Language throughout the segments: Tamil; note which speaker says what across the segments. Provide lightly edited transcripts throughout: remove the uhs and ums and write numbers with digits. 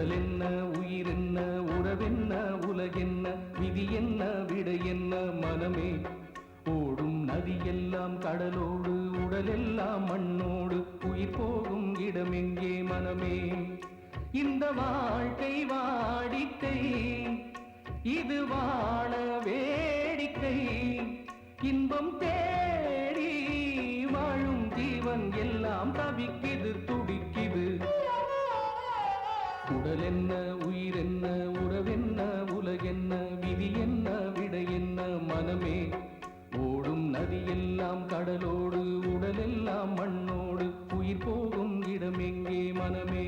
Speaker 1: உடல் என்ன, உயிர் என்ன, உறவென்ன, உலகென்ன, விதி என்ன, விடை என்ன மனமே. ஓடும் நதியெல்லாம் கடலோடு, உடலெல்லாம் மண்ணோடு, உயிர் போகும் இடமெங்கே மனமே. இந்த வாழ்க்கை வாடிக்கை, இது வாழ வேடிக்கை. இன்பம் தேடி வாழும் ஜீவன் எல்லாம் தவிக்குது, துடிக்குது. உடல் என்ன, உயிர் என்ன, உறவென்ன, உலகென்ன, விதி என்ன, விடை என்ன மனமே. ஓடும் நதியெல்லாம் கடலோடு, உடலெல்லாம் மண்ணோடு, உயிர் போகும் இடமெங்கே மனமே.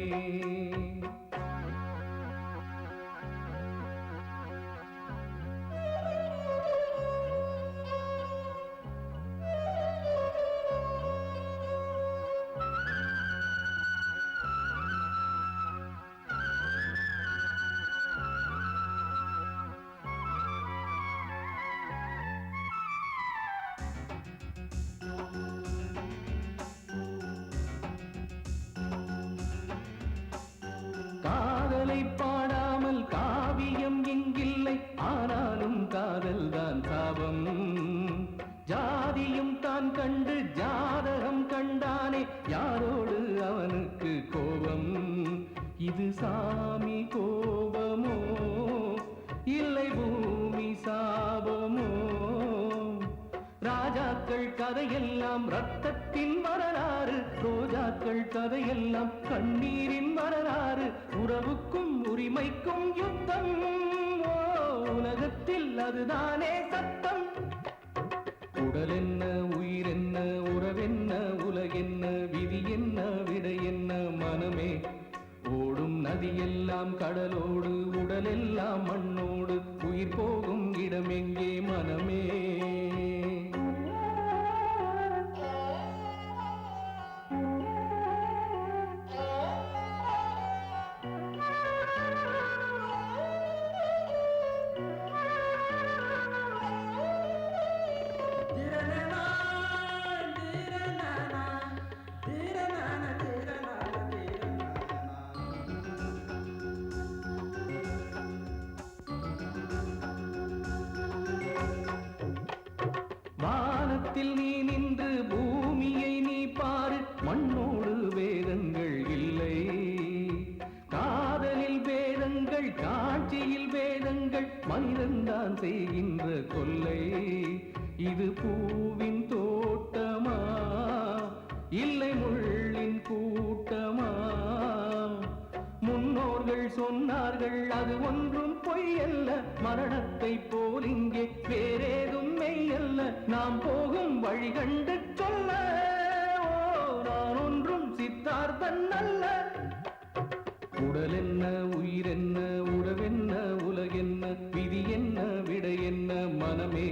Speaker 1: காதலை பாடாமல் காவியம் எங்கில்லை, ஆனாலும் காதல் தான் சாபம். ஜாதியும் தான் கண்டு ஜாதகம் கண்டானே, யாரோடு அவனுக்கு கோபம். இது சாமி கோபமோ இல்லை பூமி சாபமோ. ராஜாக்கள் கதையெல்லாம் ரத்தத்தின் வரலாறு, ரோஜாக்கள் கதையெல்லாம் கண்ணீரின் வரலாறு. உறவுக்கும் உரிமைக்கும் யுத்தம், உலகத்தில் அதுதானே சத்தம். உடல் என்ன, உயிர் என்ன, உறவென்ன, உலகென்ன, விதி என்ன, விடை என்ன மனமே. ஓடும் நதியெல்லாம் கடலோடு, உடலெல்லாம் மண்ணோடு, உயிர் போகும் இடமெங்கே மனமே. வானத்தில் நீ நின்று பூமியை நீ பாரு, மண்ணோடு வேதங்கள் இல்லை. காதலில் வேதங்கள், காட்சியில் வேதங்கள், மனிதன்தான் செய்கின்ற கொல்லை. இது பூவின் தோட்டமா இல்லை முள்ளின் கூட்டமா. முன்னோர்கள் சொன்னார்கள் அது ஒன்றும் பொய்யல்ல, மரணத்தை போல் இங்கே வேறேதும் மெய்யல்ல. நாம் போகும் வழி கண்டு சொல்ல, நான் ஒன்றும் சித்தார்த்தன் அல்ல. உடல் என்ன, உயிர் என்ன, உறவென்ன, உலகென்ன, விதி என்ன, விடை என்ன மனமே.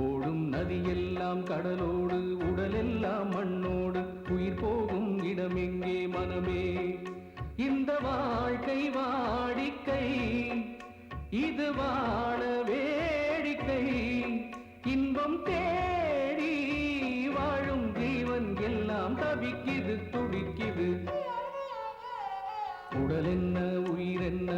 Speaker 1: ஓடும் நதியெல்லாம் கடலோடு, உடலெல்லாம் மண்ணோடு, உயிர் போகும் இடமெங்கே மனமே. இந்த வாழ்க்கை வாடிக்கை, இது வாழ வேடிக்கை. இன்பம் தேடி வாழும் ஜீவன் எல்லாம் தவிக்குது, துடிக்குது. உடல் என்ன, உயிர் என்ன,